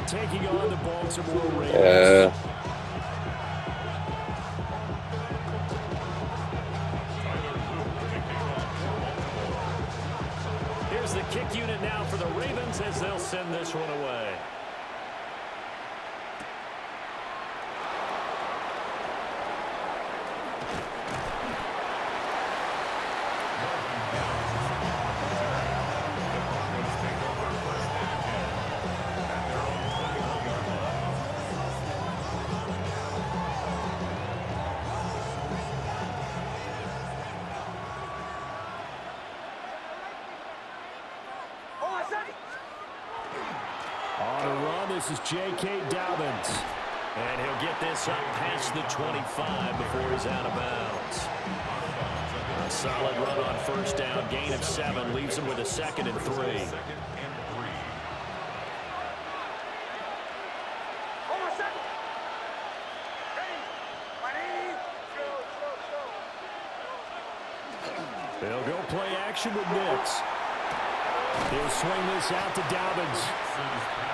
taking on the Baltimore Ravens. Yeah. Here's the kick unit now for the Ravens as they'll send this one away. On a run, this is J.K. Dobbins. And he'll get this up past the 25 before he's out of bounds. A solid run on first down, gain of 7, leaves him with a 2nd and 3. They'll go play action with Nix. He'll swing this out to Dobbins.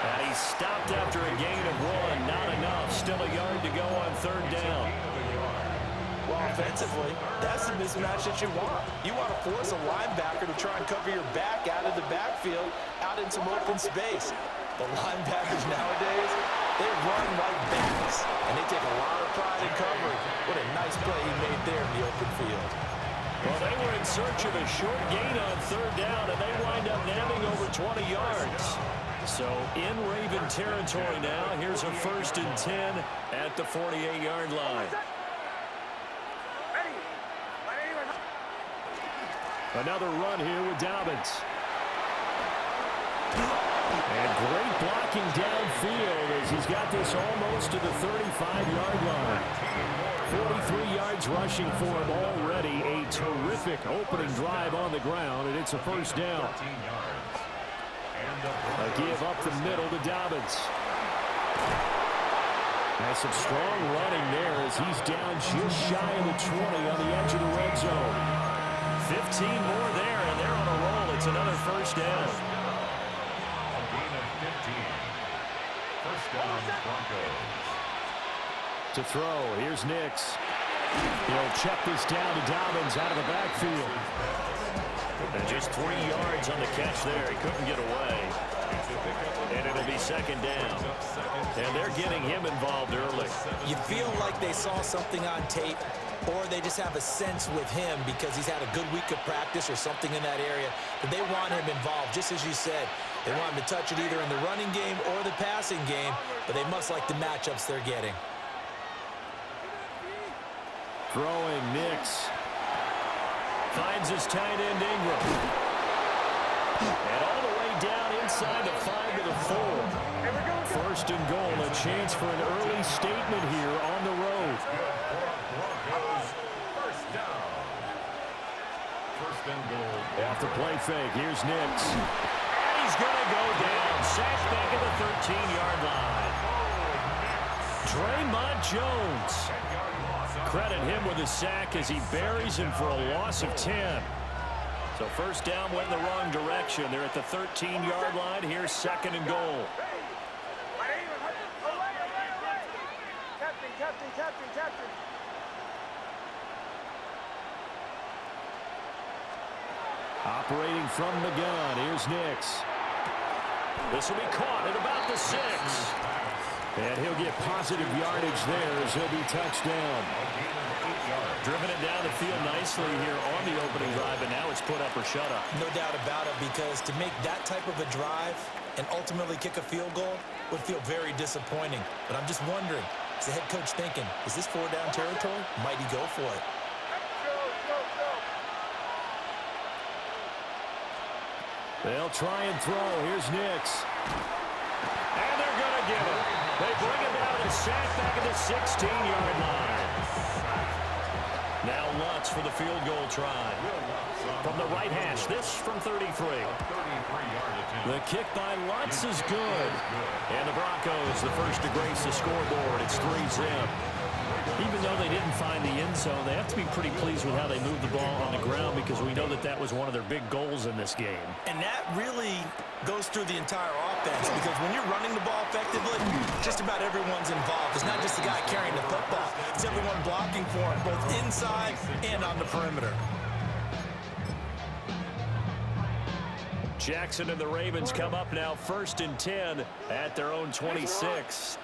And he's stopped after a gain of 1. Not enough. Still a yard to go on 3rd down. Well, offensively, that's the mismatch that you want. You want to force a linebacker to try and cover your back out of the backfield, out in some open space. The linebackers nowadays, they run like backs, and they take a lot of pride in covering. What a nice play he made there in the open field. Well, they were in search of a short gain on 3rd down, and they wind up nabbing over 20 yards. So in Raven territory now. Here's a 1st and 10 at the 48-yard line. Another run here with Dobbins. And great blocking downfield as he's got this almost to the 35-yard line. 43 yards rushing for him already. A terrific opening drive on the ground, and it's a 1st down. A give up the middle to Dobbins. Has some strong running there as he's down just shy of the 20 on the edge of the red zone. 15 more there, and they're on a roll. It's another 1st down. A gain of 15. 1st down, Broncos. To throw, here's Nix. He'll check this down to Dobbins out of the backfield. And just 3 yards on the catch there. He couldn't get away. And it'll be 2nd down. And they're getting him involved early. You feel like they saw something on tape, or they just have a sense with him because he's had a good week of practice or something in that area, but they want him involved, just as you said. They want him to touch it either in the running game or the passing game, but they must like the matchups they're getting. Throwing Nix. Finds his tight end Ingram. And all the way down inside the 5 to the 4. 1st and goal, a chance for an early statement here on the road. After play fake, here's Nix. And he's going to go down. Sacked back at the 13-yard line. Draymond Jones. Credit him with a sack as he buries him for a loss of 10. So 1st down went in the wrong direction. They're at the 13-yard line. Here's 2nd and goal. Captain. Operating from the gun, here's Nix. This will be caught at about the 6. And he'll get positive yardage there as he'll be touched down. Driven it down the field nicely here on the opening drive, and now it's put up or shut up. No doubt about it, because to make that type of a drive and ultimately kick a field goal would feel very disappointing. But I'm just wondering, is the head coach thinking, is this 4-down territory? Might he go for it? They'll try and throw. Here's Nix. And they're going to get him. They bring him down and sack back at the 16-yard line. Now Lutz for the field goal try. From the right hash, this from 33. The kick by Lutz is good. And the Broncos, the first to grace the scoreboard. It's 3-zip. Even though they didn't find the end zone, they have to be pretty pleased with how they moved the ball on the ground because we know that that was one of their big goals in this game. And that really goes through the entire offense because when you're running the ball effectively, just about everyone's involved. It's not just the guy carrying the football. It's everyone blocking for him, both inside and on the perimeter. Jackson and the Ravens come up now 1st and 10 at their own 26.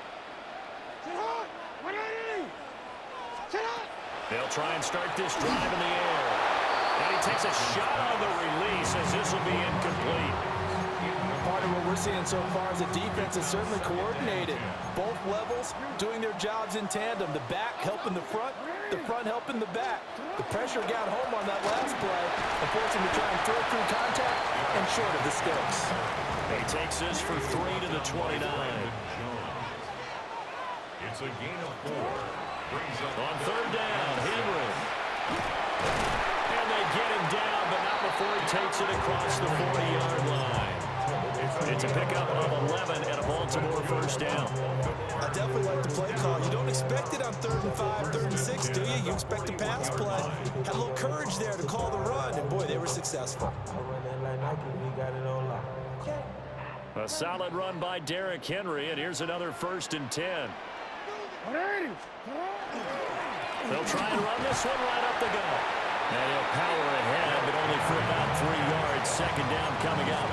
They'll try and start this drive in the air. And he takes a shot on the release as this will be incomplete. Part of what we're seeing so far is the defense is certainly coordinated. Both levels doing their jobs in tandem. The back helping the front helping the back. The pressure got home on that last play and forced him to try and throw through contact and short of the sticks. He takes this for 3 to the 29. It's a gain of 4. On 3rd down, Henry. And they get him down, but not before he takes it across the 40-yard line. It's a pickup of 11 and a Baltimore 1st down. I definitely like the play call. You don't expect it on 3rd and 5, 3rd and 6, do you? You expect a pass play. Had a little courage there to call the run, and boy, they were successful. A solid run by Derrick Henry, and here's another 1st and 10. They'll try and run this one right up the gut. And he'll power ahead, but only for about 3 yards. 2nd down coming up.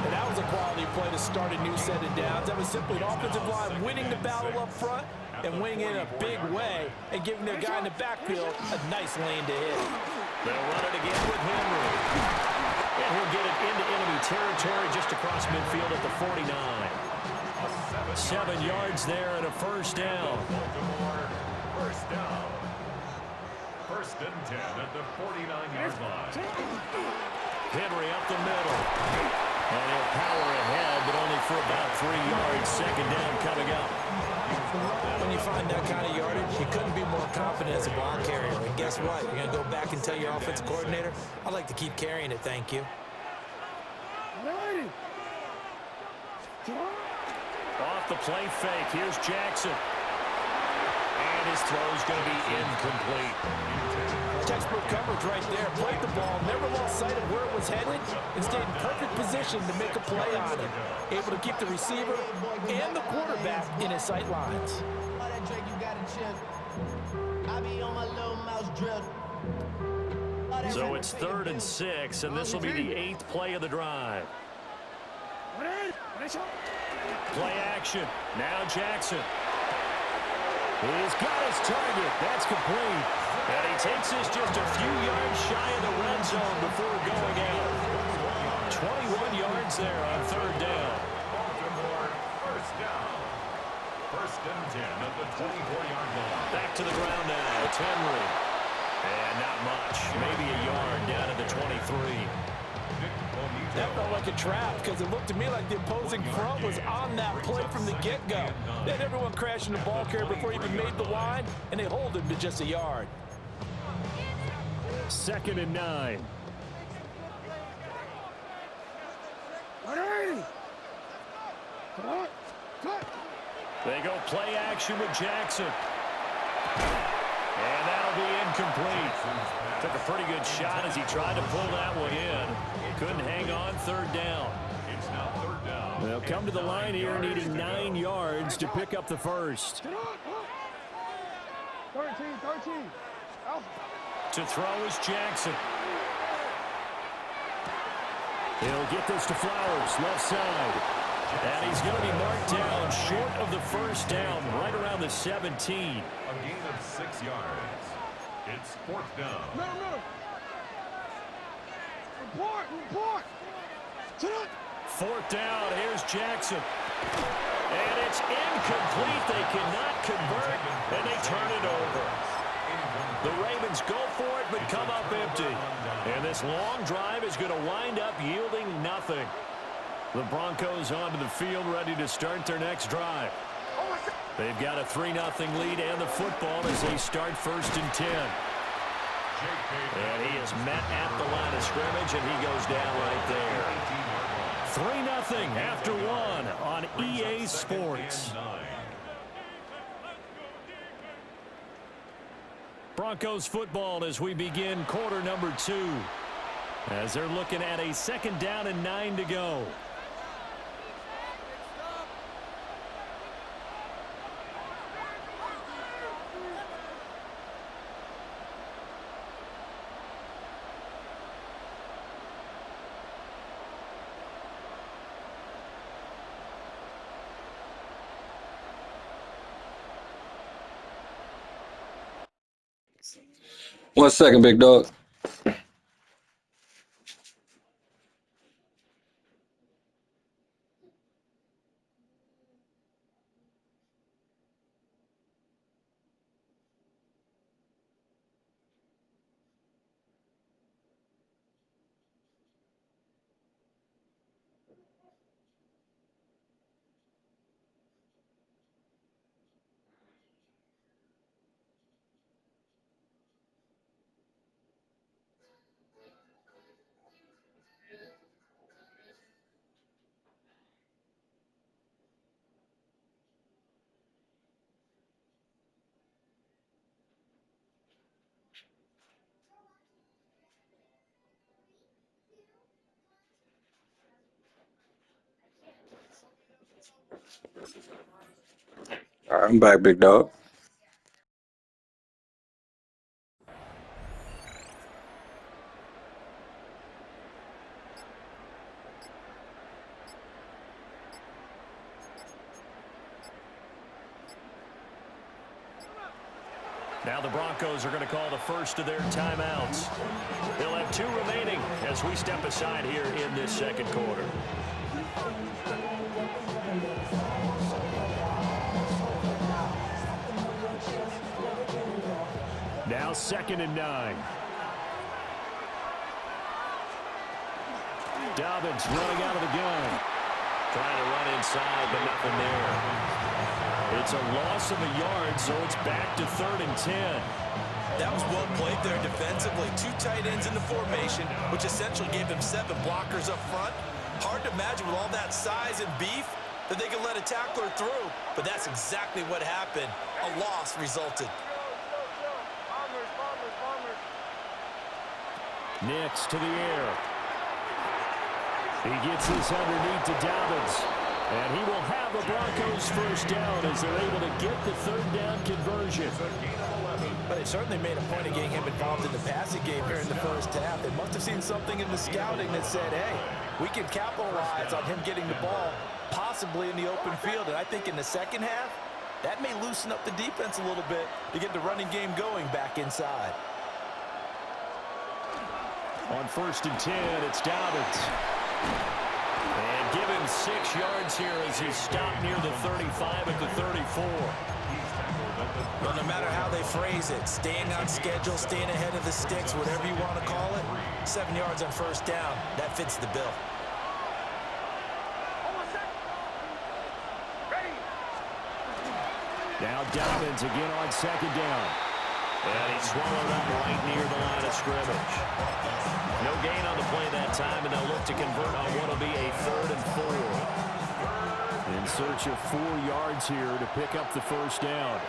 And that was a quality play to start a new set of downs. That was simply an offensive line winning the battle up front and winning it in a big way and giving their guy in the backfield a nice lane to hit. They'll run it again with Henry. And he'll get it into enemy territory just across midfield at the 49. 7 yards there and a 1st down. First down. 1st and 10 at the 49-yard line. Henry up the middle. And he'll power ahead, but only for about 3 yards. 2nd down coming up. When you find that kind of yardage, you couldn't be more confident as a ball carrier. And guess what? You're going to go back and tell your offensive coordinator, I'd like to keep carrying it, thank you. Off the play fake. Here's Jackson. And his throw's going to be incomplete. Textbook coverage right there. Played the ball, never lost sight of where it was headed, and stayed in perfect position to make a play on it. Able to keep the receiver and the quarterback in his sight lines. So it's 3rd and 6, and this will be the 8th play of the drive. Play action. Now Jackson. He's got his target. That's complete. And he takes this just a few yards shy of the red zone before going out. 21 yards there on 3rd down. Baltimore 1st down. 1st and 10 at the 24-yard line. Back to the ground now. It's Henry. And not much. Maybe a yard down at the 23. That felt like a trap because it looked to me like the opposing front was on that play from the get-go. They had everyone crashing the ball carrier before he even made the line, and they hold him to just a yard. 2nd and 9. They go play action with Jackson. And that'll be incomplete. Took a pretty good shot as he tried to pull that one in. Couldn't hang on 3rd down. It's now 3rd down. They'll come to the line here needing 9 yards to pick up the 1st. 13. To throw is Jackson. He'll get this to Flowers, left side. And he's going to be marked down short of the 1st down, right around the 17. A gain of 6 yards. It's 4th down. No. Report. 4th down, here's Jackson. And it's incomplete. They cannot convert, and they turn it over. The Ravens go for it, but come up empty. And this long drive is going to wind up yielding nothing. The Broncos onto the field, ready to start their next drive. They've got a 3-0 lead and the football as they start 1st and 10. And he is met at the line of scrimmage, and he goes down right there. 3-0 after 1 on EA Sports. Broncos football as we begin quarter number 2. As they're looking at a 2nd down and 9 to go. One second, big dog. All right, I'm back, big dog. Now the Broncos are going to call the first of their timeouts. They'll have 2 remaining as we step aside here in this 2nd quarter. Now 2nd and 9. Dobbins running out of the gun. Trying to run inside, but nothing there. It's a loss of a yard, so it's back to 3rd and 10. That was well played there defensively. 2 tight ends in the formation, which essentially gave them 7 blockers up front. Hard to imagine with all that size and beef that they could let a tackler through, but that's exactly what happened. A loss resulted. Nix to the air. He gets this underneath to Dobbins. And he will have the Broncos first down as they're able to get the 3rd down conversion. But they certainly made a point of getting him involved in the passing game here in the first half. They must have seen something in the scouting that said, hey, we can capitalize on him getting the ball, possibly in the open field. And I think in the second half, that may loosen up the defense a little bit to get the running game going back inside. On 1st and 10, it's Dobbins. And given 6 yards here as he stopped near the 35 at the 34. Well, no matter how they phrase it, staying on schedule, staying ahead of the sticks, whatever you want to call it, 7 yards on 1st down, that fits the bill. Now Dobbins again on 2nd down. And he's swallowed up right near the line of scrimmage. No gain on the play that time, and they'll look to convert on what will be a 3rd and 4. In search of 4 yards here to pick up the first down.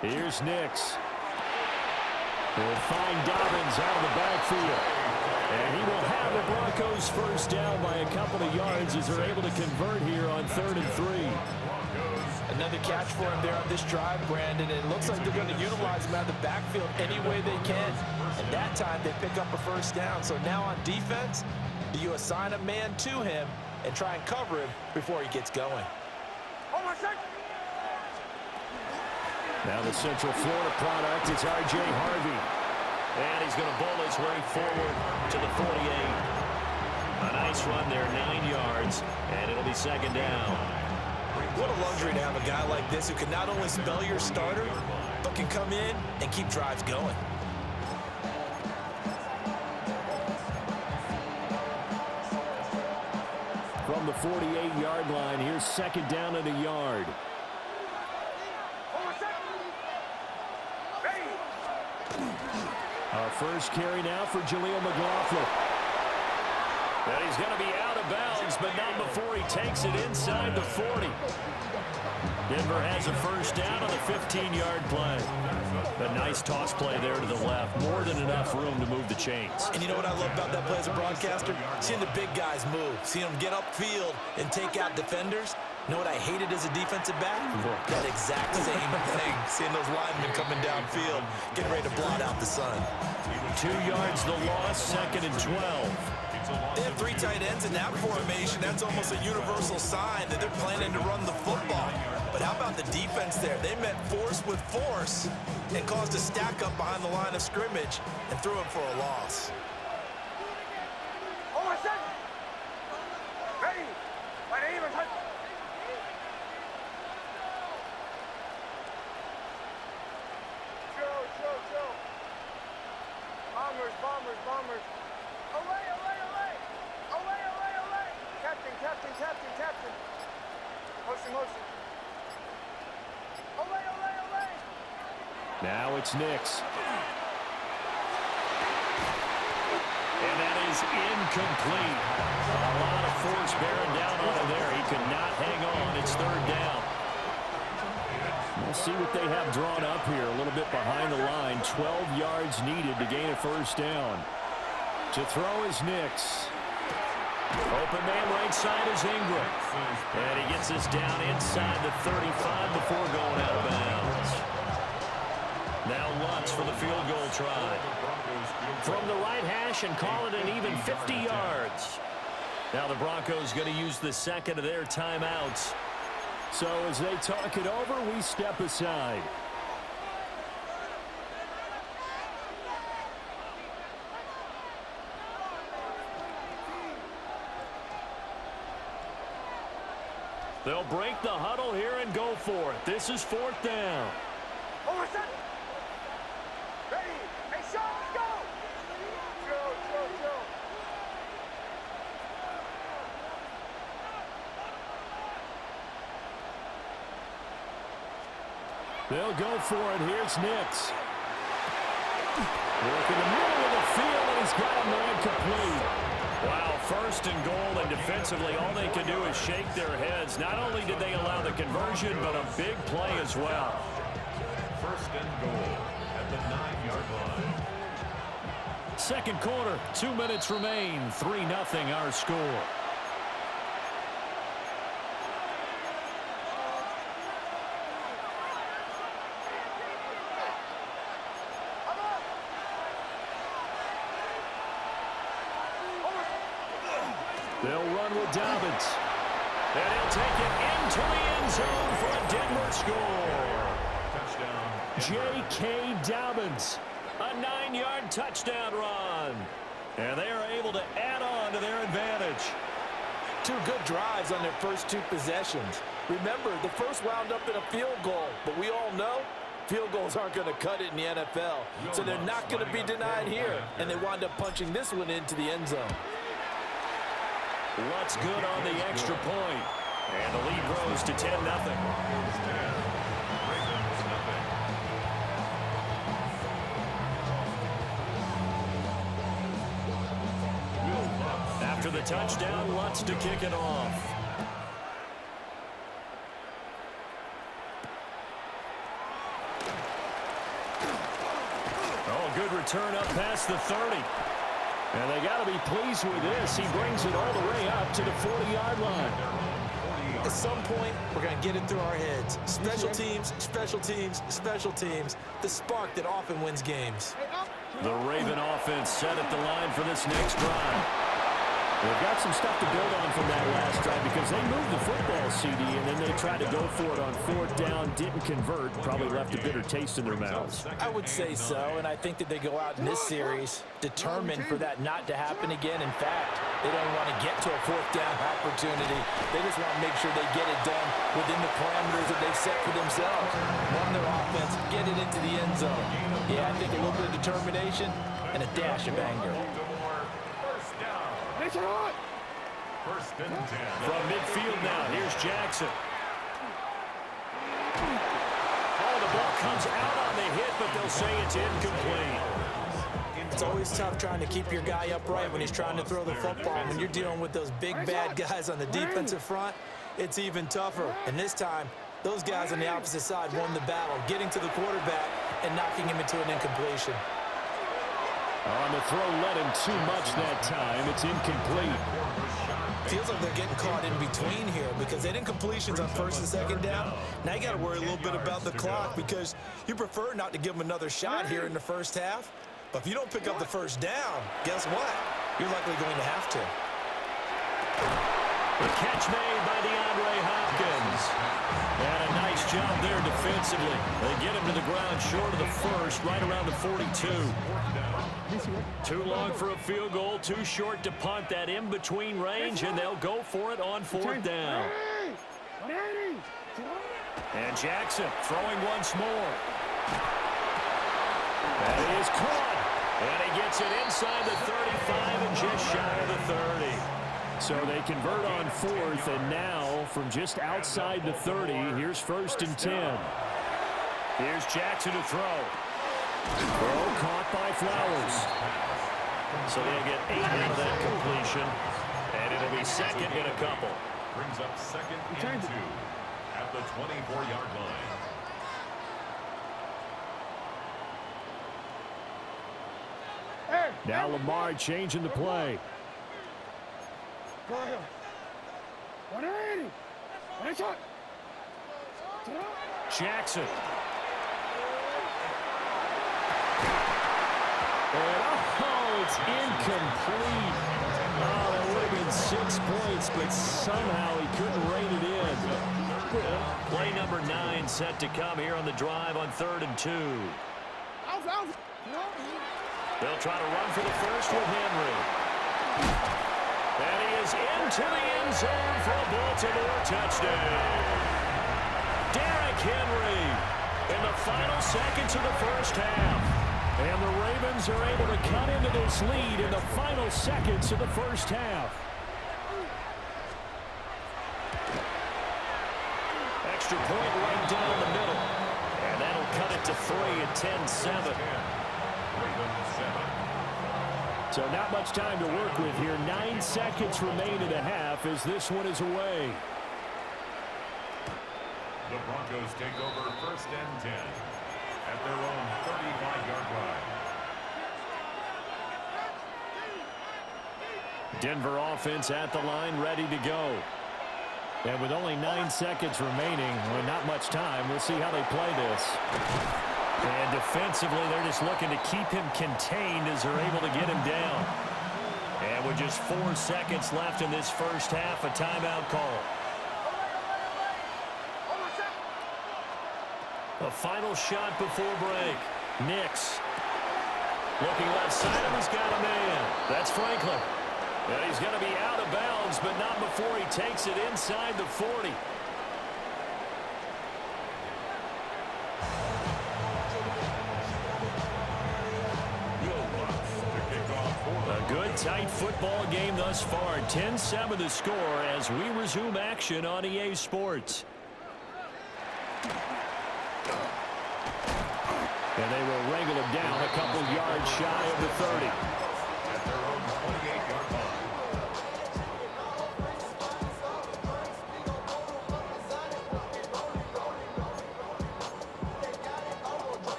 Here's Nix. He'll find Dobbins out of the backfield. And he will have the Broncos first down by a couple of yards as they're able to convert here on 3rd and 3. Another catch for him there on this drive, Brandon. And it looks like they're going to utilize him out of the backfield any way they can. And that time they pick up a first down. So now on defense, do you assign a man to him and try and cover him before he gets going? Now the Central Florida product is R.J. Harvey. And he's going to bowl his way forward to the 48. A nice run there, 9 yards, and it'll be 2nd down. What a luxury to have a guy like this who can not only spell your starter, but can come in and keep drives going. From the 48-yard line, here's 2nd down and a yard. first carry now for Jaleel McLaughlin. And he's going to be out of bounds, but not before he takes it inside the 40. Denver has a first down on the 15-yard play. A nice toss play there to the left. More than enough room to move the chains. And you know what I love about that play as a broadcaster? Seeing the big guys move. Seeing them get upfield and take out defenders. You know what I hated as a defensive back? That exact same thing. Seeing those linemen coming downfield, getting ready to blot out the sun. 2 yards the loss, 2nd and 12. They have 3 tight ends in that formation. That's almost a universal sign that they're planning to run the football. But how about the defense there? They met force with force and caused a stack up behind the line of scrimmage and threw it for a loss. Hold on a second. Ready. My name is Hudson. Chill. Bombers. Away. Captain. Motion. Away. Now it's Nix. And that is incomplete. A lot of force bearing down on him there. He could not hang on. It's 3rd down. We'll see what they have drawn up here. A little bit behind the line. 12 yards needed to gain a first down. To throw is Nix. Open man right side is Ingram. And he gets us down inside the 35 before going out of bounds. Now Lutz for the field goal try. From the right hash and call it an even 50 yards. Now the Broncos going to use the second of their timeouts. So as they talk it over, we step aside. They'll break the huddle here and go for it. This is 4th down. Hold on a second. Ready. Hey, Sean, let's go. Chill. They'll go for it. Here's Nix. Work in the middle of the field, and he's got a man complete. Wow, 1st and goal, and defensively all they can do is shake their heads. Not only did they allow the conversion, but a big play as well. 1st and goal at the 9-yard line. 2nd quarter, 2 minutes remain. 3-0 our score. They'll run with Dobbins. And he'll take it into the end zone for a Denver score. Touchdown. J.K. Dobbins. A 9-yard touchdown run. And they are able to add on to their advantage. 2 good drives on their first 2 possessions. Remember, the first wound up in a field goal, but we all know field goals aren't going to cut it in the NFL. So they're not going to be denied here, and they wind up punching this one into the end zone. What's good on the extra point? And the lead grows to 10-0. After the touchdown, Lutz to kick it off. Oh, good return up past the 30. And they got to be pleased with this. He brings it all the way up to the 40-yard line. At some point, we're going to get it through our heads. Special teams. The spark that often wins games. The Raven offense set at the line for this next drive. They've got some stuff to build on from that last drive because they moved the football, CD, and then they tried to go for it on 4th down, didn't convert, probably left a bitter taste in their mouths. I would say so, and I think that they go out in this series determined for that not to happen again. In fact, they don't want to get to a 4th down opportunity. They just want to make sure they get it done within the parameters that they set for themselves. Run their offense, get it into the end zone. Yeah, I think a little bit of determination and a dash of anger. First and 10. From midfield now, here's Jackson. Oh, the ball comes out on the hit, but they'll say it's incomplete. It's always tough trying to keep your guy upright when he's trying to throw the football. When you're dealing with those big, bad guys on the defensive front, it's even tougher. And this time, those guys on the opposite side won the battle, getting to the quarterback and knocking him into an incompletion. On the throw, led him too much that time. It's incomplete. Feels like they're getting caught in between here because they didn't completions on first and second down. Now you got to worry a little bit about the clock because you prefer not to give them another shot here in the first half. But if you don't pick up the first down, guess what? You're likely going to have to. The catch made by DeAndre Hopkins. And a nice job there defensively. They get him to the ground short of the first, right around the 42. Too long for a field goal, too short to punt. That in-between range, and they'll go for it on fourth down. And Jackson throwing once more. And he is caught. And he gets it inside the 35 and just shy of the 30. So they convert on fourth, and now from just outside the 30, here's first and 10. Here's Jackson to throw. Throw caught by Flowers. So they'll get 8 out of that completion, and it'll be second and a couple. Brings up second and 2 at the 24-yard line. Now Lamar changing the play. Jackson. And it's incomplete. Oh, that would have been 6 points, but somehow he couldn't rein it in. Play number 9 set to come here on the drive on 3rd and 2. They'll try to run for the first with Henry. And he is into the end zone for a Baltimore touchdown. Derrick Henry in the final seconds of the first half. And the Ravens are able to cut into this lead in the final seconds of the first half. Extra point right down the middle. And that'll cut it to 3 at 10-7. So not much time to work with here. 9 seconds remain in the half as this one is away. The Broncos take over first and 10 at their own 35-yard line. Denver offense at the line, ready to go. And with only 9 seconds remaining, well, not much time. We'll see how they play this. And defensively, they're just looking to keep him contained as they're able to get him down. And with just 4 seconds left in this first half, a timeout call. A final shot before break. Nix. Looking left side of him, he's got a man. That's Franklin. And he's going to be out of bounds, but not before he takes it inside the 40. A good, tight football game thus far. 10-7 the score as we resume action on EA Sports. And they will wrangle him down a couple yards shy of the 30. At their own 28-yard line.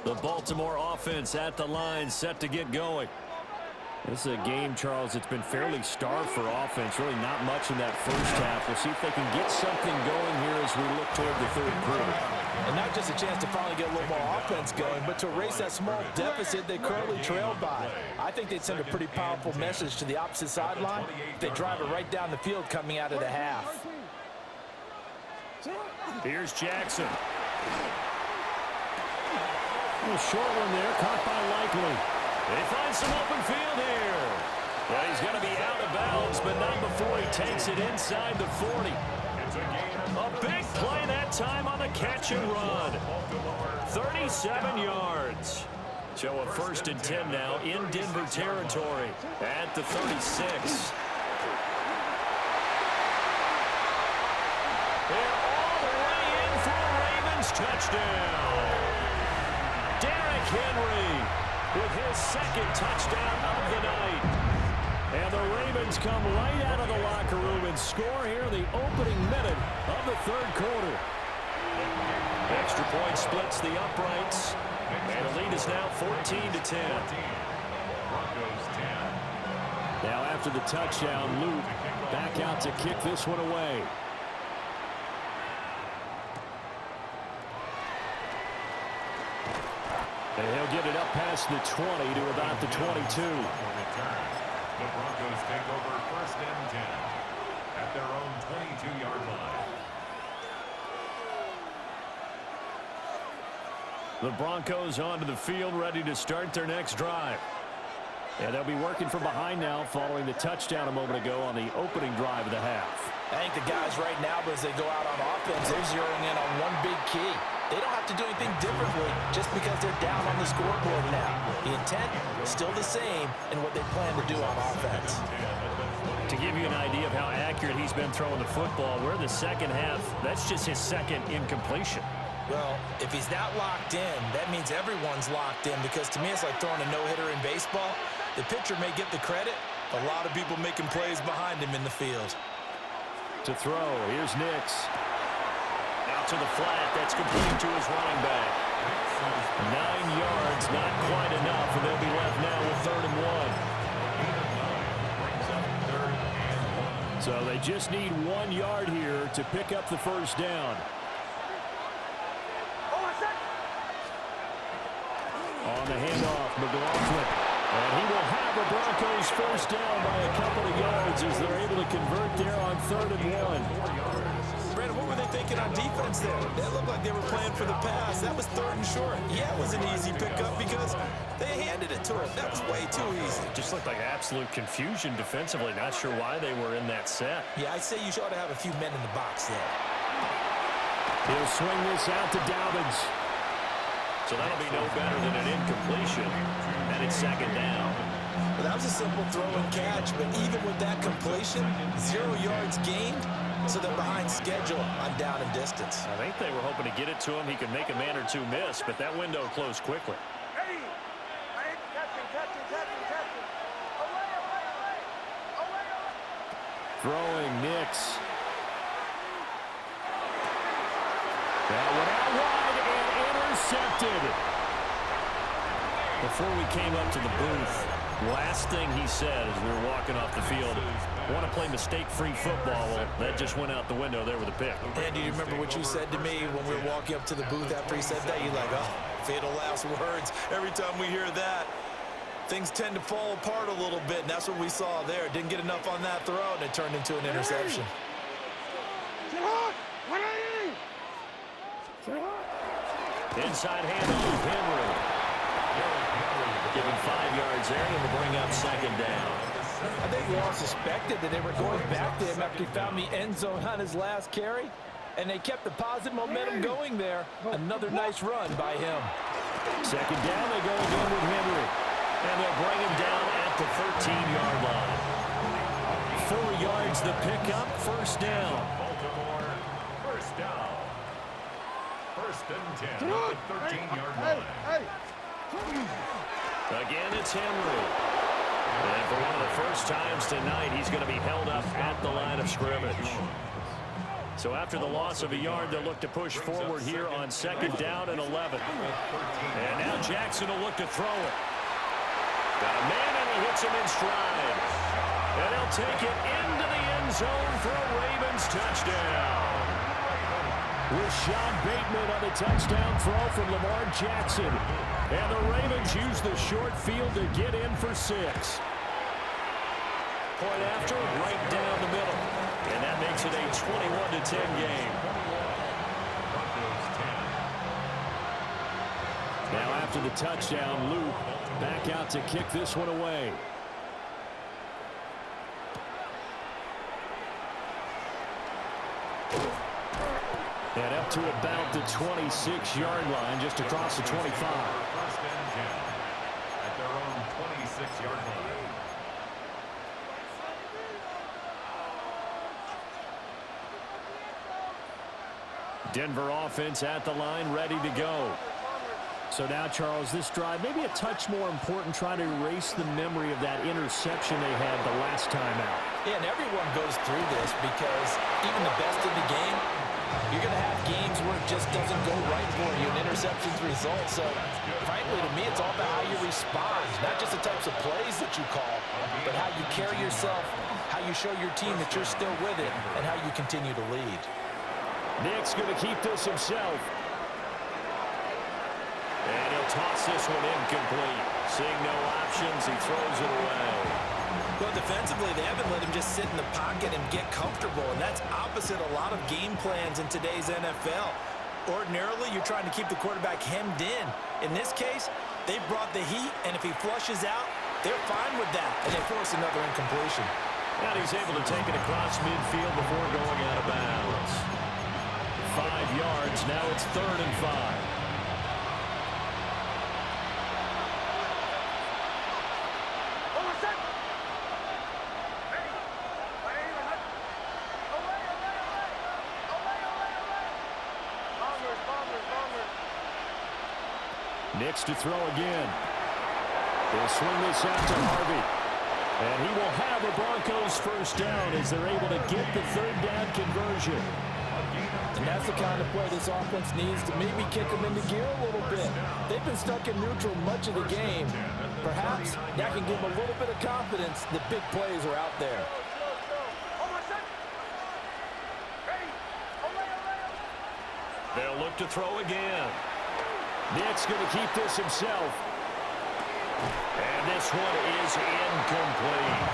The Baltimore offense at the line, set to get going. This is a game, Charles, it's been fairly starved for offense. Really not much in that first half. We'll see if they can get something going here as we look toward the third quarter. And not just a chance to finally get a little more offense going, but to erase that small deficit they currently trailed by. I think they'd send a pretty powerful message to the opposite sideline if they drive it right down the field coming out of the half. Here's Jackson. A short one there, caught by Likely. They find some open field here. Well, he's going to be out of bounds, but not before he takes it inside the 40. A big play that time on the catch and run. 37 yards. So a first and 10 now in Denver territory at the 36. And all the way in for a Ravens touchdown. Derrick Henry with his second touchdown of the night. And the Ravens come right out of the locker room and score here in the opening minute of the third quarter. Extra point splits the uprights, and the lead is now 14-10. Now after the touchdown, Luke back out to kick this one away. And he'll get it up past the 20 to about the 22. The Broncos take over 1st and 10 at their own 22-yard line. The Broncos onto the field, ready to start their next drive. And they'll be working from behind now following the touchdown a moment ago on the opening drive of the half. I think the guys right now, as they go out on offense, they're zeroing in on one big key. They don't have to do anything differently just because they're down on the scoreboard now. The intent is still the same in what they plan to do on offense. To give you an idea of how accurate he's been throwing the football, we're in the second half. That's just his second incompletion. Well, if he's that locked in, that means everyone's locked in, because to me it's like throwing a no-hitter in baseball. The pitcher may get the credit, a lot of people making plays behind him in the field. To throw, here's Nix. Out to the flat, that's complete to his running back. 9 yards, not quite enough, and they'll be left now with 3rd and 1. So they just need 1 yard here to pick up the first down. On the handoff, McLaughlin. And he will have the Broncos first down by a couple of yards as they're able to convert there on 3rd and 1. Brandon, what were they thinking on defense there? They looked like they were playing for the pass. That was 3rd and short. Yeah, it was an easy pickup because they handed it to him. That was way too easy. Just looked like absolute confusion defensively. Not sure why they were in that set. Yeah, I'd say you ought to have a few men in the box there. He'll swing this out to Dobbins. So that'll be no better than an incompletion. And it's 2nd down. Well, that was a simple throw and catch, but even with that completion, 0 yards gained, so they're behind schedule on down and distance. I think they were hoping to get it to him. He could make a man or two miss, but that window closed quickly. Hey! Catching. Away. Throwing Nix. That went out wide and intercepted. Before we came up to the booth, last thing he said as we were walking off the field, want to play mistake-free football. Well, that just went out the window there with a pick. Andy, do you remember what you said to me when we were walking up to the booth after he said that? You're like, oh, fatal last words. Every time we hear that, things tend to fall apart a little bit, and that's what we saw there. Didn't get enough on that throw, and it turned into an interception. Inside handoff, Henry. Given 5 yards there, and will bring up 2nd down. I think we all suspected that they were going back to him after he found the end zone on his last carry, and they kept the positive momentum going there. Another nice run by him. 2nd down, they go again with Henry. And they'll bring him down at the 13-yard line. 4 yards the pickup, 1st down. Baltimore, 1st down. 1st and 10 at the 13-yard line. Again, it's Henry. And for one of the first times tonight, he's going to be held up at the line of scrimmage. So after the loss of a yard, they'll look to push forward here on 2nd down and 11. And now Jackson will look to throw it. Got a man, and he hits him in stride. And he'll take it into the end zone for a Ravens touchdown. Rashad Bateman on the touchdown throw from Lamar Jackson. And the Ravens use the short field to get in for 6. Point after, right down the middle. And that makes it a 21-10 game. Now after the touchdown, Luke back out to kick this one away. And up to about the 26-yard line, just across the 25. 1st and 10 at their own 26-yard line. Denver offense at the line, ready to go. So now, Charles, this drive maybe a touch more important, trying to erase the memory of that interception they had the last time out. Yeah, and everyone goes through this because even the best in the game, you're going to have games where it just doesn't go right for you, and interceptions result. So, frankly, to me, it's all about how you respond, not just the types of plays that you call, but how you carry yourself, how you show your team that you're still with it, and how you continue to lead. Nick's going to keep this himself. And he'll toss this one incomplete. Seeing no options, he throws it away. Well, defensively, they haven't let him just sit in the pocket and get comfortable, and that's opposite a lot of game plans in today's NFL. Ordinarily, you're trying to keep the quarterback hemmed in. In this case, they brought the heat, and if he flushes out, they're fine with that, and they force another incompletion. And he's able to take it across midfield before going out of bounds. 5 yards, now it's 3rd and 5. Nix to throw again. They'll swing this out to Harvey. And he will have a Broncos first down as they're able to get the 3rd down conversion. And that's the kind of play this offense needs to maybe kick them into gear a little bit. They've been stuck in neutral much of the game. Perhaps that can give them a little bit of confidence that big plays are out there. They'll look to throw again. Nick's going to keep this himself. And this one is incomplete.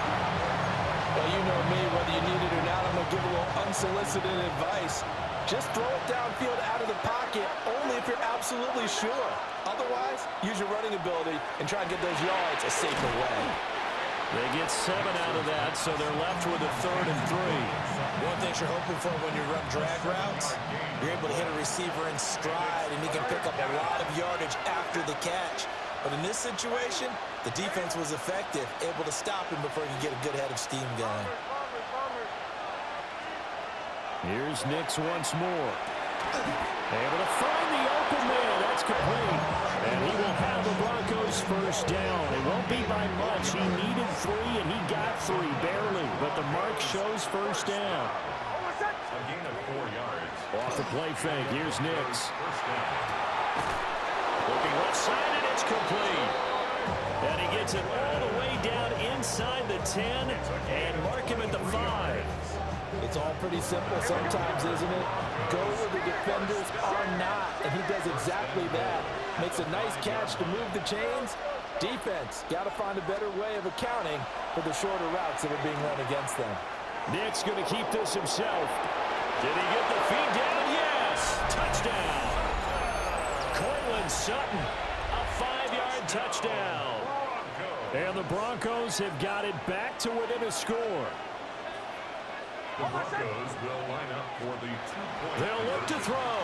Well, you know me, whether you need it or not, I'm going to give a little unsolicited advice. Just throw it downfield out of the pocket, only if you're absolutely sure. Otherwise, use your running ability and try and get those yards a safer way. They get 7 out of that, so they're left with a 3rd and 3. One thing you're hoping for when you run drag routes, you're able to hit a receiver in stride, and he can pick up a lot of yardage after the catch. But in this situation, the defense was effective, able to stop him before he could get a good head of steam going. Here's Nix once more. Able to find the open man. That's complete. And he will have the Broncos first down. It won't be by much. He needed 3, and he got 3, barely. But the mark shows first down. A gain of 4 yards. Off the play fake. Here's Nix. Looking left side, and it's complete. And he gets it all the way down inside the 10 and mark him at the 5. It's all pretty simple sometimes, isn't it? Go where the defenders are not, and he does exactly that. Makes a nice catch to move the chains. Defense, got to find a better way of accounting for the shorter routes that are being run against them. Nick's going to keep this himself. Did he get the feed down? Yes! Touchdown! Cortland Sutton, a 5-yard touchdown. And the Broncos have got it back to within a score. The Broncos will line up for the 2-point. They'll look to throw.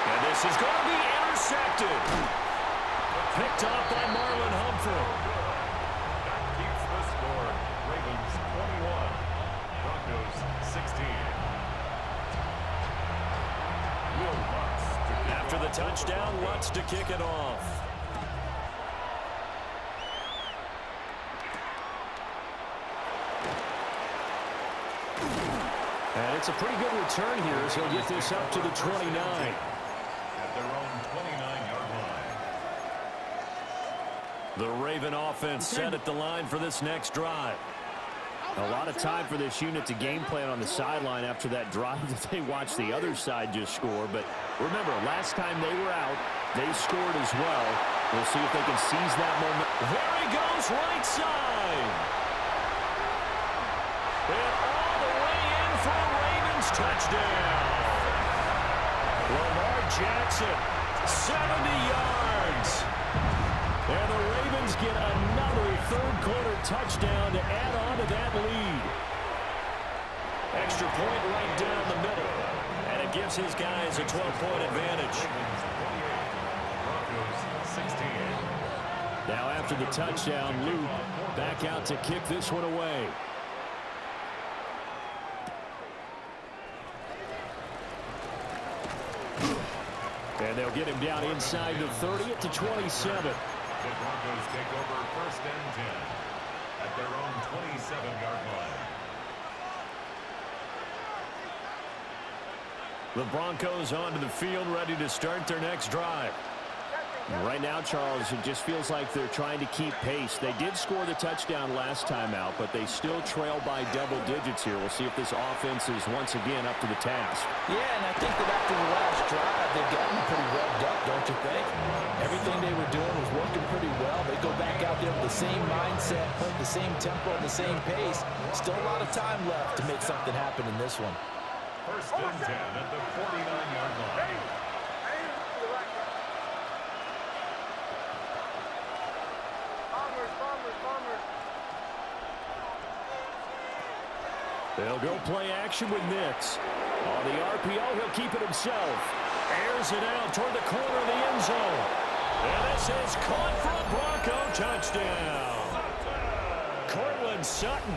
And this is going to be intercepted. Picked off by Marlon Humphrey. That keeps the score. Ravens 21, Broncos 16. Will Lutz to kick After the off. touchdown, Lutz to kick it off. And it's a pretty good return here as he'll get this up to the 29. At their own 29-yard line. The Raven offense set at the line for this next drive. A lot of time for this unit to game plan on the sideline after that drive that they watched the other side just score. But remember, last time they were out, they scored as well. We'll see if they can seize that moment. There he goes, right side. And all the way in for a Ravens touchdown. Lamar Jackson, 70 yards. And the Ravens get another third-quarter touchdown to add on to that lead. Extra point right down the middle. And it gives his guys a 12-point advantage. Broncos 16. Now after the touchdown, Luke back out to kick this one away. And they'll get him down inside the 30 at the 27. The Broncos take over first and 10 at their own 27-yard line. The Broncos onto the field, ready to start their next drive. Right now, Charles, it just feels like they're trying to keep pace. They did score the touchdown last time out, but they still trail by double digits here. We'll see if this offense is once again up to the task. Yeah, and I think that after the last drive, they've gotten pretty revved up, don't you think? Everything they were doing was working pretty well. They go back out there with the same mindset, playing the same tempo, the same pace. Still a lot of time left to make something happen in this one. First and 10 at the 49-yard line. They'll go play action with Nix. On the RPO, he'll keep it himself. Airs it out toward the corner of the end zone. And this is caught for a Bronco touchdown. Cortland Sutton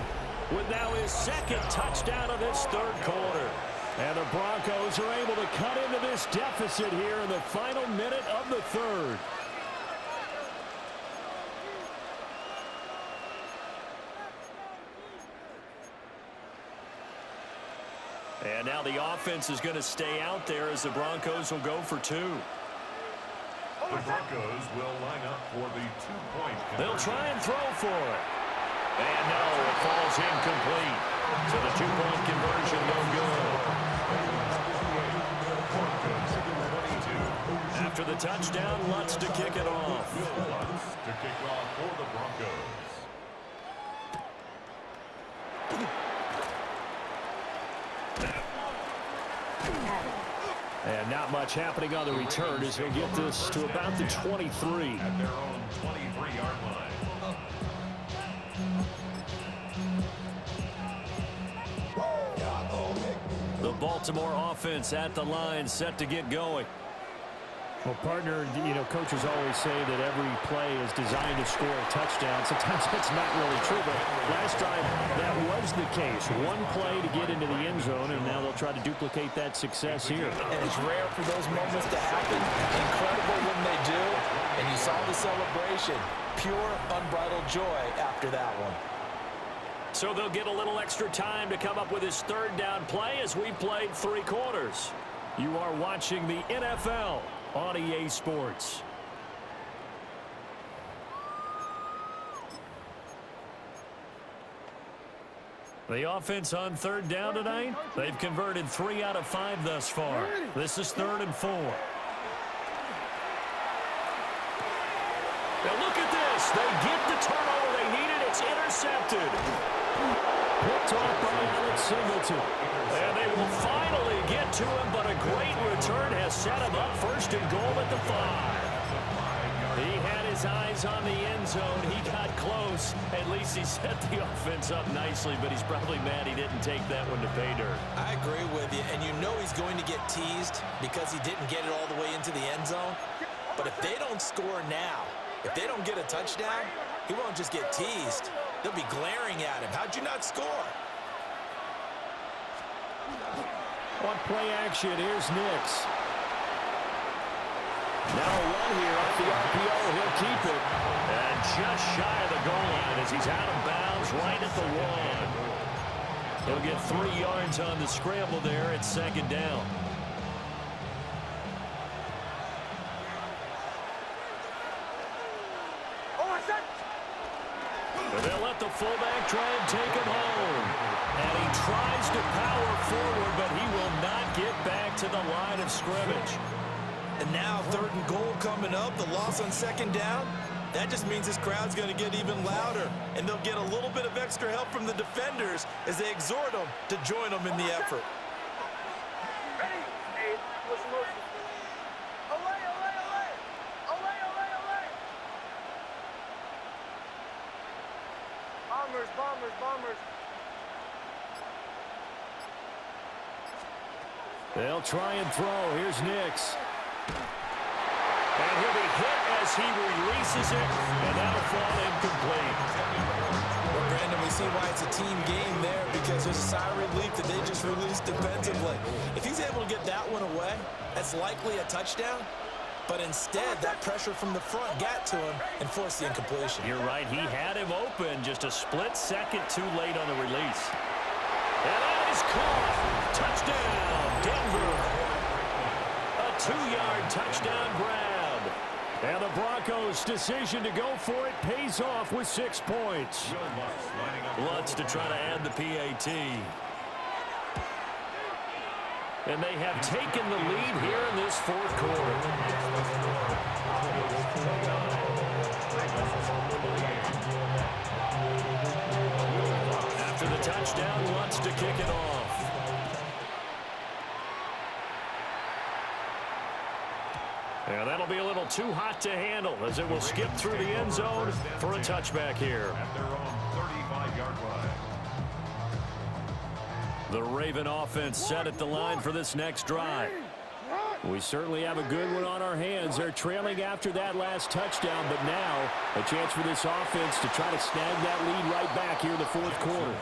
with now his second touchdown of this third quarter. And the Broncos are able to cut into this deficit here in the final minute of the third. And now the offense is going to stay out there as the Broncos will go for two. The Broncos will line up for the two-point conversion. They'll try and throw for it. And no, it falls incomplete. So the two-point conversion no good. After the touchdown, Lutz to kick it off. Lutz to kick off for the Broncos. And not much happening on the return as he'll get this to about the 23. At their own 23-yard line. The Baltimore offense at the line, set to get going. Well, partner, coaches always say that every play is designed to score a touchdown. Sometimes that's not really true, but last time that was the case. One play to get into the end zone, and now they'll try to duplicate that success here. And it's rare for those moments to happen. Incredible when they do. And you saw the celebration. Pure, unbridled joy after that one. So they'll get a little extra time to come up with his third down play as we played 3 quarters. You are watching the NFL on EA Sports. The offense on third down tonight, they've converted 3 out of 5 thus far. This is 3rd and 4. Now look at this. They get the turnover they needed. It's intercepted. Picked off by Alex Singleton. And they will finally get to him, but a great return has set him up 1st and goal at the 5. He had his eyes on the end zone. He got close. At least he set the offense up nicely, but he's probably mad he didn't take that one to pay dirt. I agree with you, and you know he's going to get teased because he didn't get it all the way into the end zone. But if they don't score now, if they don't get a touchdown, he won't just get teased. They'll be glaring at him. How'd you not score? On play action, here's Nix. Now a run here off the RPO. He'll keep it. And just shy of the goal line as he's out of bounds right at the 1. He'll get 3 yards on the scramble there at 2nd down. They'll let the fullback try and take him home. And he tries to power forward, but he will not get back to the line of scrimmage. And now 3rd and goal coming up, the loss on 2nd down. That just means this crowd's going to get even louder. And they'll get a little bit of extra help from the defenders as they exhort them to join them in the effort. Ready? Hey, listen, listen. Olay, olay, olay. Olay, olay, olay. Bombers, bombers, bombers. They'll try and throw. Here's Nix. And he'll be hit as he releases it, and that'll fall incomplete. Well, Brandon, we see why it's a team game there because there's a sigh of relief that they just released defensively. If he's able to get that one away, that's likely a touchdown. But instead, that pressure from the front got to him and forced the incompletion. You're right. He had him open just a split second too late on the release. And that is caught. Touchdown, Denver. A 2-yard touchdown grab. And the Broncos' decision to go for it pays off with 6 points. Lutz to try to add the PAT. And they have taken the lead here in this fourth quarter. After the touchdown, Lutz to kick it off. And that'll be a little too hot to handle as it will skip through the end zone for a touchback here. At their own 35-yard line. The Raven offense set at the line for this next drive. We certainly have a good one on our hands. They're trailing after that last touchdown, but now a chance for this offense to try to snag that lead right back here in the fourth quarter.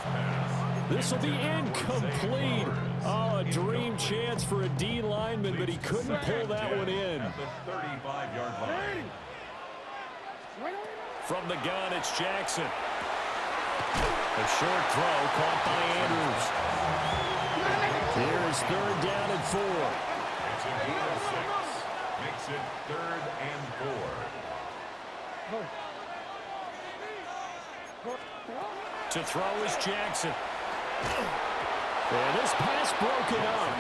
This will be incomplete. Oh, a dream chance for a D lineman, but he couldn't pull that one in. At the 35-yard line. From the gun, it's Jackson. A short throw caught by Andrews. Here is 3rd down and 4. It's a gain of 6. Makes it 3rd and 4. To throw is Jackson. And this pass broken up.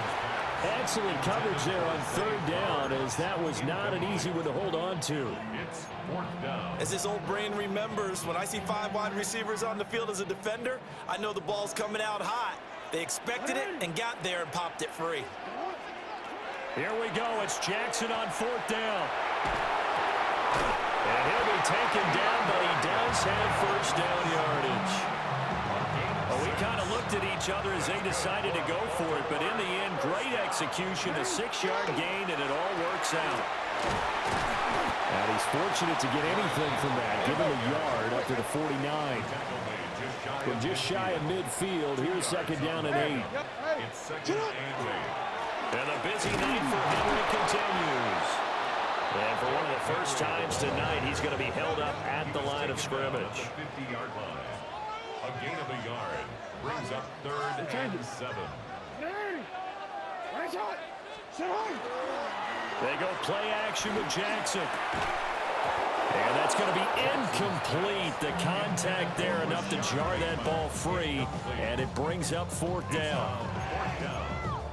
Excellent coverage there on 3rd down, as that was not an easy one to hold on to. It's 4th down. As his old brain remembers, when I see 5 wide receivers on the field as a defender, I know the ball's coming out hot. They expected it and got there and popped it free. Here we go. It's Jackson on 4th down. And he'll be taken down, but he does have 1st down yardage. Well, we kind of looked at each other as they decided to go for it, but in the end, great execution, a 6-yard gain, and it all works out. And he's fortunate to get anything from that, given a yard up to the 49. From just shy of midfield, here's 2nd down and 8. It's 2nd and 8. And the busy night for Henry continues. And for one of the first times tonight, he's going to be held up at the line of scrimmage. 50-yard line. A gain of a yard brings up 3rd and 7. They go play action with Jackson. And that's going to be incomplete. The contact there enough to jar that ball free, and it brings up 4th down.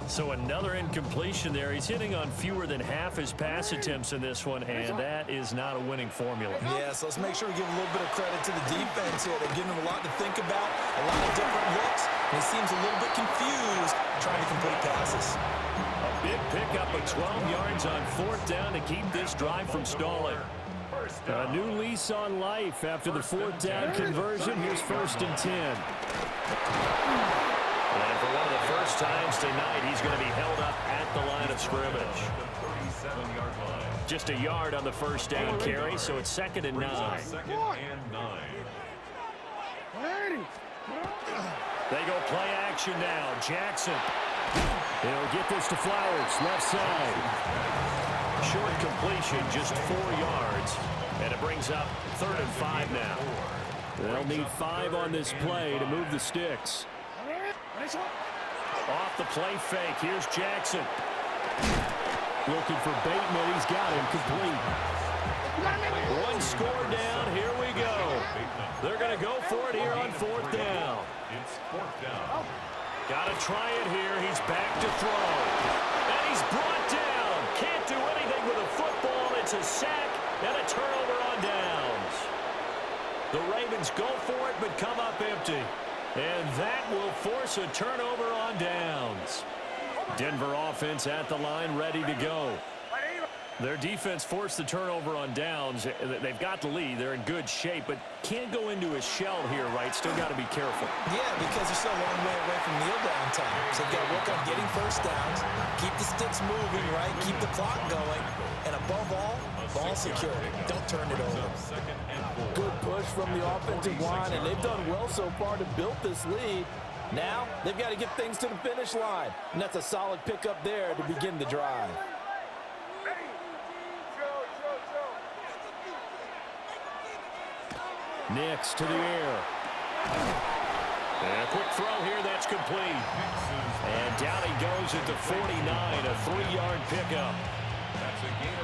So another incompletion there. He's hitting on fewer than half his pass attempts in this one, and that is not a winning formula. Yeah, so let's make sure we give a little bit of credit to the defense here. They're giving him a lot to think about, a lot of different looks, and he seems a little bit confused trying to complete passes. A big pickup of 12 yards on 4th down to keep this drive from stalling. A new lease on life after the 4th down conversion. Here's 1st and 10. And for one of the first times tonight, he's going to be held up at the line of scrimmage. Just a yard on the 1st down carry, so it's 2nd and 9. 2nd and 9. They go play action now. Jackson. He'll get this to Flowers, left side. Short completion, just 4 yards. And it brings up 3rd and 5 now. They'll need 5 on this play to move the sticks. Off the play fake, here's Jackson. Looking for Bateman, he's got him complete. 1 score down, here we go. They're going to go for it here on 4th down. It's 4th down. Got to try it here, he's back to throw. And he's brought down. Can't do anything with a football, it's a sack and a turnover on downs. The Ravens go for it but come up empty. And that will force a turnover on downs. Denver offense at the line, ready to go. Their defense forced the turnover on downs. They've got the lead. They're in good shape, but can't go into a shell here, right? Still got to be careful. Yeah, because they're still a long way away from kneel down time. So they've got to work on getting 1st downs, keep the sticks moving, right? Keep the clock going. And above all, ball security. Don't turn it over. Good push from the offensive line, and they've done well so far to build this lead. Now, they've got to get things to the finish line. And that's a solid pickup there to begin the drive. Ready, go. Nix to the air. And a quick throw here, that's complete. And down he goes at the 49, a 3-yard pickup.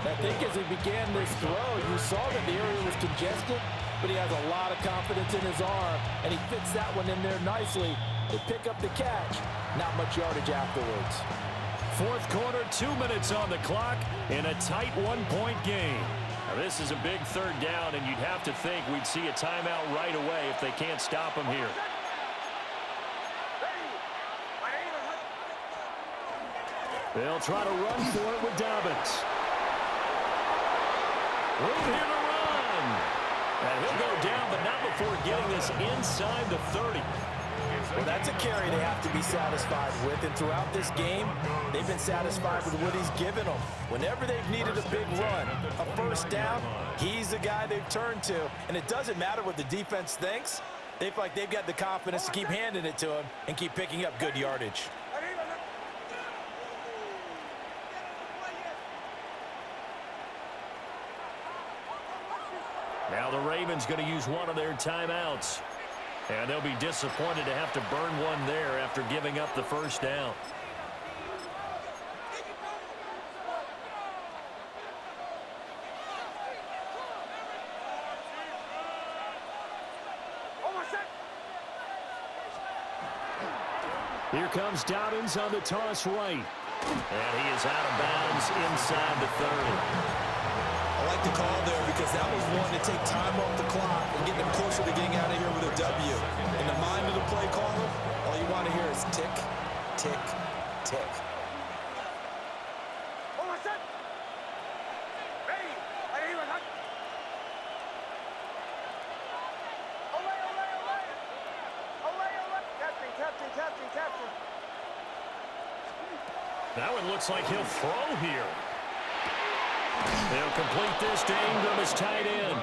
I think as he began this throw, you saw that the area was congested, but he has a lot of confidence in his arm, and he fits that one in there nicely. They pick up the catch, not much yardage afterwards. Fourth quarter, 2 minutes on the clock in a tight 1-point game. Now, this is a big third down, and you'd have to think we'd see a timeout right away if they can't stop him here. They'll try to run for it with Dobbins. Room here to run. And he'll go down, but not before getting this inside the 30. Well, that's a carry they have to be satisfied with, and throughout this game, they've been satisfied with what he's given them. Whenever they've needed a big run, a first down, he's the guy they've turned to, and it doesn't matter what the defense thinks. They feel like they've got the confidence to keep handing it to him and keep picking up good yardage. Now the Ravens going to use one of their timeouts. And they'll be disappointed to have to burn one there after giving up the first down. Here comes Dobbins on the toss right. And he is out of bounds inside the 30. I like the call there because that was one to take time off the clock and get them closer to getting out of here with a W. In the mind of the play caller, all you want to hear is tick, tick, tick. That one looks like he'll throw here. They'll complete this to Ingram as tight end.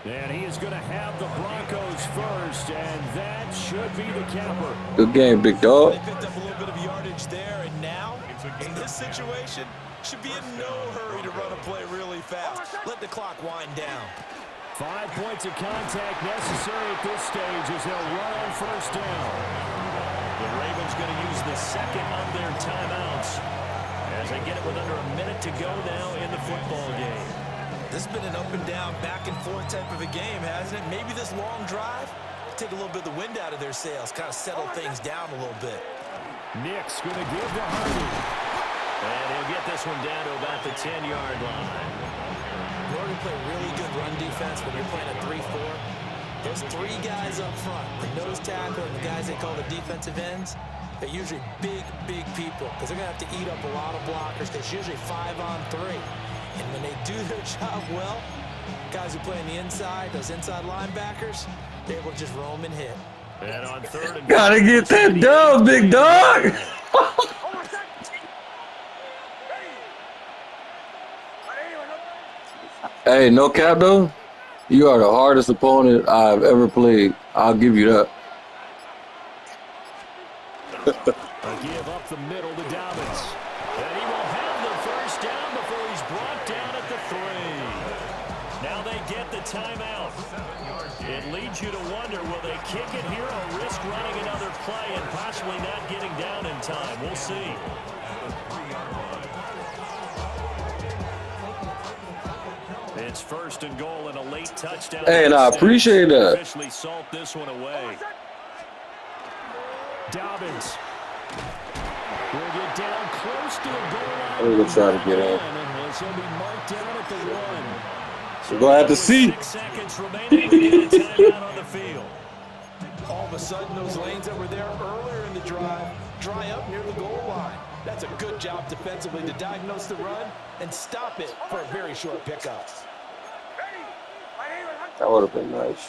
And he is going to have the Broncos first, and that should be the capper. Good game, big dog. They picked up a little bit of yardage there, and now, in this situation, should be in no hurry to run a play really fast. Let the clock wind down. 5 points of contact necessary at this stage as they'll run on first down. The Ravens going to use the second of their timeouts as they get it with under a minute to go now in the football game. This has been an up and down, back and forth type of a game, hasn't it? Maybe this long drive take a little bit of the wind out of their sails, kind of settle things down a little bit. Nick's going to give to Hardy. And he'll get this one down to about the 10-yard line. In order to play really good run defense when you're playing a 3-4, those three guys up front, the nose tackle and the guys they call the defensive ends, they're usually big, big people because they're going to have to eat up a lot of blockers because it's usually 5-on-3. And when they do their job well, guys who play on the inside, those inside linebackers, they're able to just roam and hit. And on third and Gotta get that dub, big dog. Hey, no cap though. You are the hardest opponent I've ever played. I'll give you that. A give up the middle to Dobbins. And he will have the first down before he's brought down at the 3. Now they get the timeout. It leads you to wonder, will they kick it here or risk running another play and possibly not getting down in time? We'll see. It's first and goal and a late touchdown. Hey, and I appreciate that. Officially salt this one away. Dobbins will get down close to the goal line. I'm gonna try to get in. And he'll be marked down at the 1. We're gonna have to see. 6 seconds remaining. We get a timeout on the field. All of a sudden, those lanes that were there earlier in the drive dry up near the goal line. That's a good job defensively to diagnose the run and stop it for a very short pickup. That would have been nice.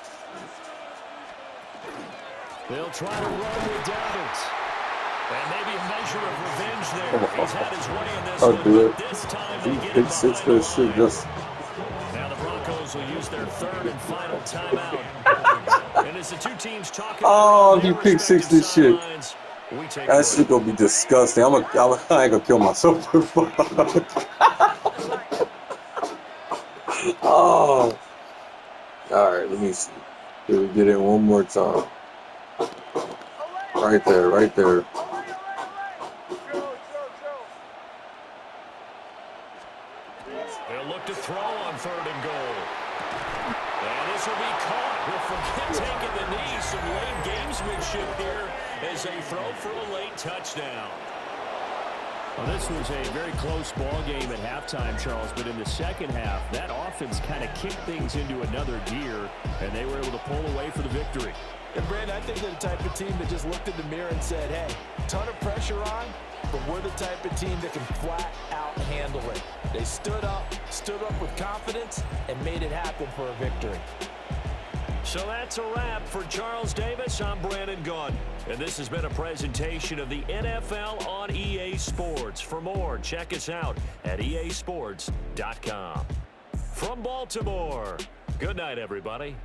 They'll try to run with Dobbins. And maybe a measure of revenge there. He's had his way in this I'll one, do but it. this time they get Big it six behind for the shit. line. Just Now the Broncos will use their third and final timeout. And as the two teams talk Oh, about you their pick six this shit. sidelines, we take that a shit gonna be disgusting. I ain't gonna kill myself. Oh. All right, let me see. Till we get in one more time. Right there, right there. They'll look to throw on 3rd and goal. And this will be caught. We'll forget taking the knee. Some late gamesmanship here as they throw for a late touchdown. Well, this was a very close ball game at halftime, Charles, but in the second half, that offense kind of kicked things into another gear, and they were able to pull away for the victory. And, Brandon, I think they're the type of team that just looked in the mirror and said, hey, ton of pressure on, but we're the type of team that can flat out handle it. They stood up with confidence, and made it happen for a victory. So that's a wrap for Charles Davis. I'm Brandon Gaudin, and this has been a presentation of the NFL on EA Sports. For more, check us out at easports.com. From Baltimore, good night, everybody.